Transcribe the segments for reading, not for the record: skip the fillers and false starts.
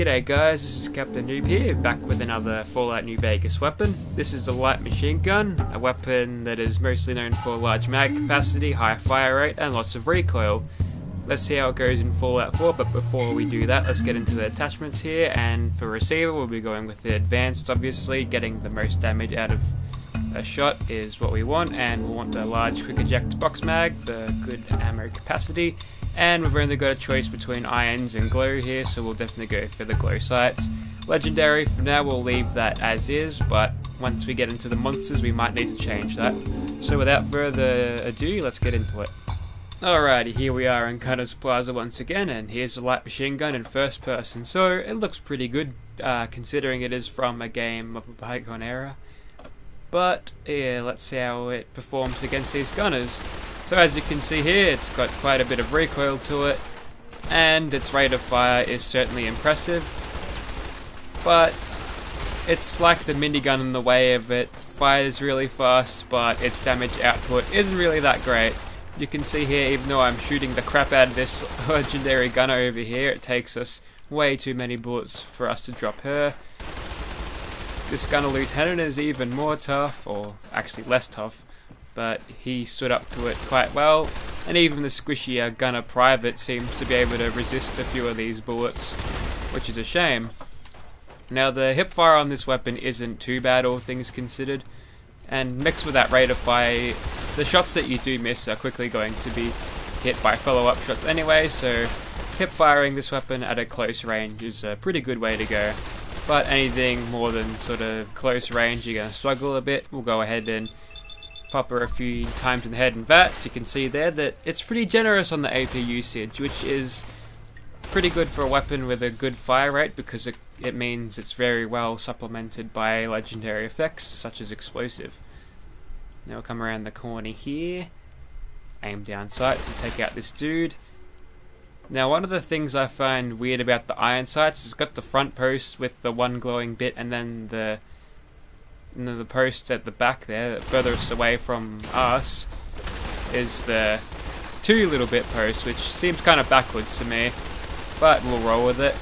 G'day guys, this is Captainoob here, back with another Fallout New Vegas weapon. This is a light machine gun, a weapon that is mostly known for large mag capacity, high fire rate, and lots of recoil. Let's see how it goes in Fallout 4, but before we do that, let's get into the attachments here, and for receiver we'll be going with the advanced, obviously. Getting the most damage out of a shot is what we want, and we want the large quick eject box mag for good ammo capacity. And we've only got a choice between irons and glow here, so we'll definitely go for the glow sights. Legendary, for now we'll leave that as is, but once we get into the monsters we might need to change that. So without further ado, let's get into it. Alrighty, here we are in Gunner's Plaza once again, and here's the light machine gun in first person. So it looks pretty good, considering it is from a game of a bygone era. But yeah, let's see how it performs against these gunners. So as you can see here, it's got quite a bit of recoil to it, and its rate of fire is certainly impressive, but it's like the minigun in the way of it fires really fast, but its damage output isn't really that great. You can see here, even though I'm shooting the crap out of this legendary gunner over here, it takes us way too many bullets for us to drop her. This gunner lieutenant is even more tough, or actually less tough, but he stood up to it quite well, and even the squishier gunner private seems to be able to resist a few of these bullets, which is a shame. Now the hip fire on this weapon isn't too bad, all things considered, and mixed with that rate of fire, the shots that you do miss are quickly going to be hit by follow-up shots anyway, so hip firing this weapon at a close range is a pretty good way to go. But anything more than sort of close range, you're going to struggle a bit. We'll go ahead and pop her a few times in the head and VATS. You can see there that it's pretty generous on the AP usage, which is pretty good for a weapon with a good fire rate, because it means it's very well supplemented by legendary effects such as explosive. Now we'll come around the corner here, aim down sight to take out this dude. Now one of the things I find weird about the iron sights is it's got the front post with the one glowing bit, and then the post at the back there, furthest away from us, is the two little bit post, which seems kind of backwards to me, but we'll roll with it.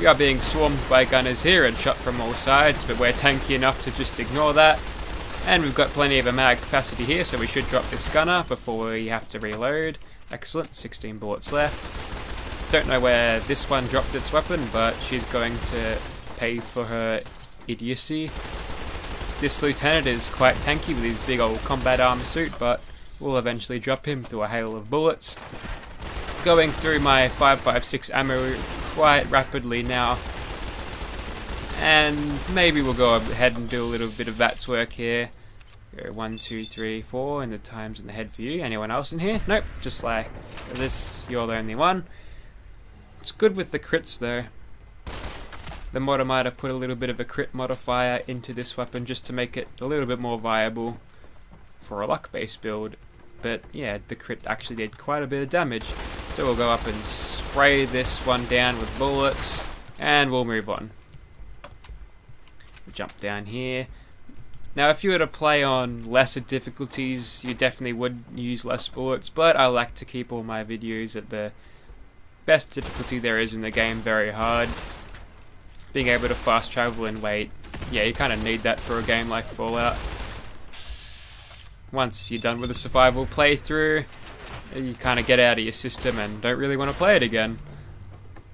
We are being swarmed by gunners here and shot from all sides, but we're tanky enough to just ignore that. And we've got plenty of a mag capacity here, so we should drop this gunner before we have to reload. Excellent, 16 bullets left. Don't know where this one dropped its weapon, but she's going to pay for her idiocy. This lieutenant is quite tanky with his big old combat armor suit, but we'll eventually drop him through a hail of bullets. Going through my 5.56 ammo quite rapidly now, and maybe we'll go ahead and do a little bit of VATS work here. Go 1, 2, 3, 4, and the times in the head for you. Anyone else in here? Nope, just like this, you're the only one. It's good with the crits though. The modder might have put a little bit of a crit modifier into this weapon just to make it a little bit more viable for a luck-based build. But yeah, the crit actually did quite a bit of damage. So we'll go up and spray this one down with bullets, and we'll move on. Jump down here. Now if you were to play on lesser difficulties, you definitely would use less bullets, but I like to keep all my videos at the best difficulty there is in the game, very hard. Being able to fast travel and wait, yeah, you kind of need that for a game like Fallout. Once you're done with the survival playthrough, you kind of get out of your system and don't really want to play it again.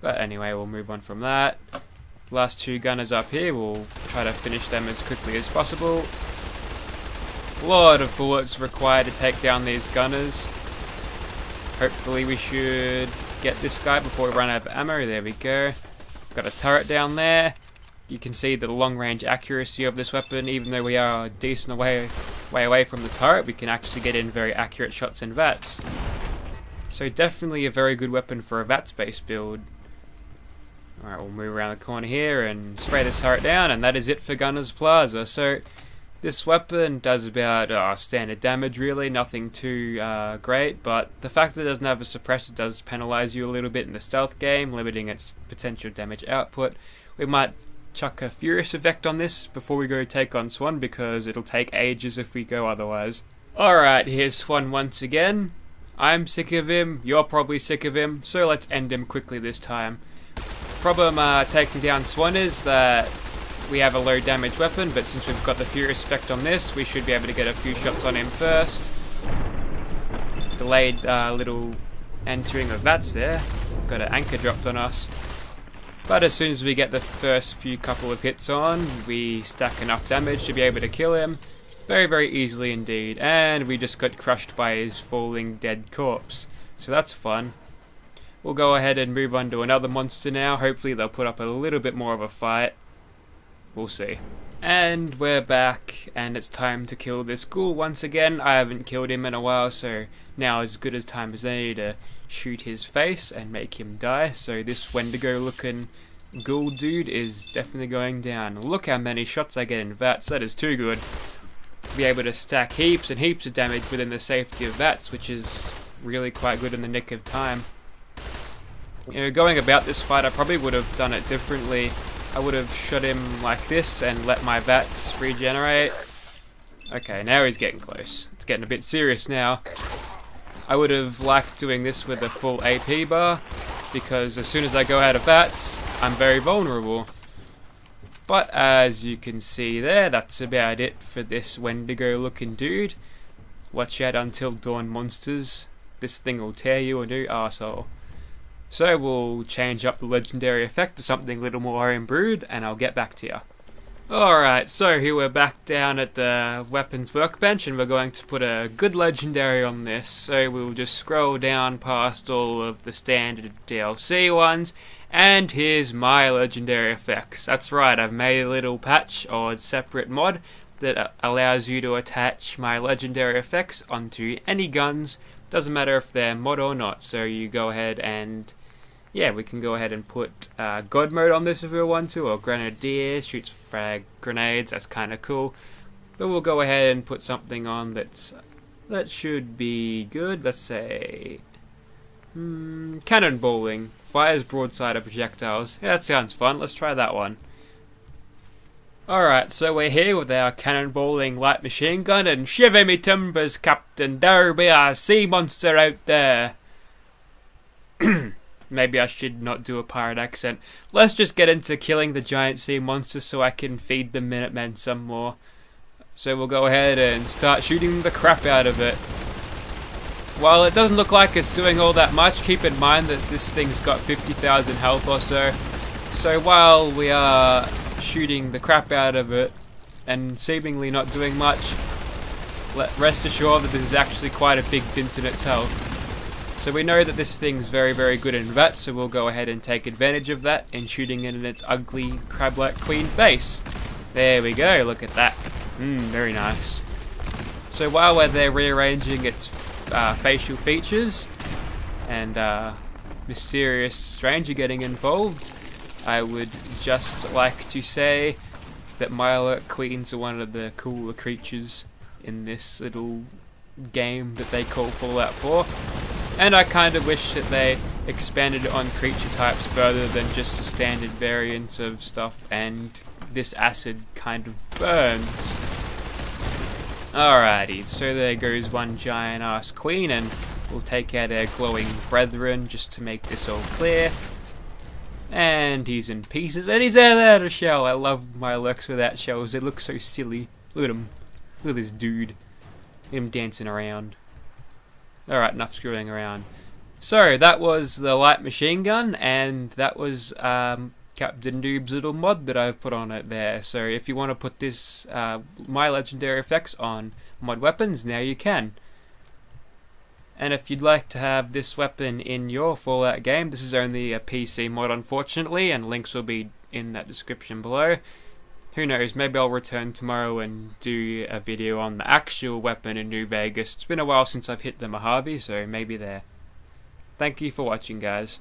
But anyway, we'll move on from that. Last two gunners up here, we'll try to finish them as quickly as possible. A lot of bullets required to take down these gunners. Hopefully we should get this guy before we run out of ammo. There we go. Got a turret down there. You can see the long range accuracy of this weapon. Even though we are a decent way away from the turret, we can actually get in very accurate shots and VATS. So definitely a very good weapon for a VATS based build. Alright, we'll move around the corner here and spray this turret down, and that is it for Gunner's Plaza. So this weapon does about standard damage really, nothing too great, but the fact that it doesn't have a suppressor does penalise you a little bit in the stealth game, limiting its potential damage output. We might chuck a Furious effect on this before we go take on Swan, because it'll take ages if we go otherwise. Alright, here's Swan once again. I'm sick of him, you're probably sick of him, so let's end him quickly this time. Problem taking down Swan is that we have a low damage weapon, but since we've got the Furious effect on this, we should be able to get a few shots on him first. Delayed little entering of VATS there. Got an anchor dropped on us. But as soon as we get the first few couple of hits on, we stack enough damage to be able to kill him. Very, very easily indeed. And we just got crushed by his falling dead corpse. So that's fun. We'll go ahead and move on to another monster now. Hopefully they'll put up a little bit more of a fight. We'll see. And we're back, and it's time to kill this ghoul once again. I haven't killed him in a while, so now is as good a time as any to shoot his face and make him die. So this Wendigo looking ghoul dude is definitely going down. Look how many shots I get in VATS, that is too good. Be able to stack heaps and heaps of damage within the safety of VATS, which is really quite good in the nick of time. You know, going about this fight, I probably would have done it differently. I would have shot him like this and let my VATS regenerate. Okay, now he's getting close. It's getting a bit serious now. I would have liked doing this with a full AP bar, because as soon as I go out of VATS, I'm very vulnerable. But as you can see there, that's about it for this Wendigo looking dude. Watch out until dawn, monsters. This thing will tear you a new arsehole. So we'll change up the legendary effect to something a little more home-brewed, and I'll get back to you. Alright, so here we're back down at the weapons workbench, and we're going to put a good legendary on this. So we'll just scroll down past all of the standard DLC ones, and here's my legendary effects. That's right, I've made a little patch or separate mod that allows you to attach my legendary effects onto any guns. Doesn't matter if they're mod or not, so you go ahead and yeah, we can go ahead and put God mode on this if we want to, or Grenadier, shoots frag grenades, that's kind of cool. But we'll go ahead and put something on that should be good. Let's say cannonballing, fires broadside of projectiles. Yeah, that sounds fun, let's try that one. Alright, so we're here with our cannonballing light machine gun, and shiver me timbers, Captain, there be a sea monster out there. Maybe I should not do a pirate accent. Let's just get into killing the giant sea monsters so I can feed the Minutemen some more. So we'll go ahead and start shooting the crap out of it. While it doesn't look like it's doing all that much, keep in mind that this thing's got 50,000 health or so. So while we are shooting the crap out of it and seemingly not doing much, rest assured that this is actually quite a big dint in its health. So we know that this thing's very, very good in VATS, so we'll go ahead and take advantage of that in shooting it in its ugly crab-like queen face. There we go, look at that. Very nice. So while we're there rearranging its facial features and mysterious stranger getting involved, I would just like to say that Myalurk queens are one of the cooler creatures in this little game that they call Fallout 4. And I kind of wish that they expanded on creature types further than just the standard variants of stuff, and this acid kind of burns. Alrighty, so there goes one giant ass queen, and we'll take out our glowing brethren just to make this all clear. And he's in pieces, and he's out of shell. I love my lurks without shells, they look so silly. Look at him. Look at this dude. Look at him dancing around. Alright, enough screwing around. So, that was the light machine gun, and that was Captainoob's little mod that I've put on it there. So, if you want to put this, my legendary effects on mod weapons, now you can. And if you'd like to have this weapon in your Fallout game, this is only a PC mod unfortunately, and links will be in that description below. Who knows, maybe I'll return tomorrow and do a video on the actual weapon in New Vegas. It's been a while since I've hit the Mojave, so maybe there. Thank you for watching, guys.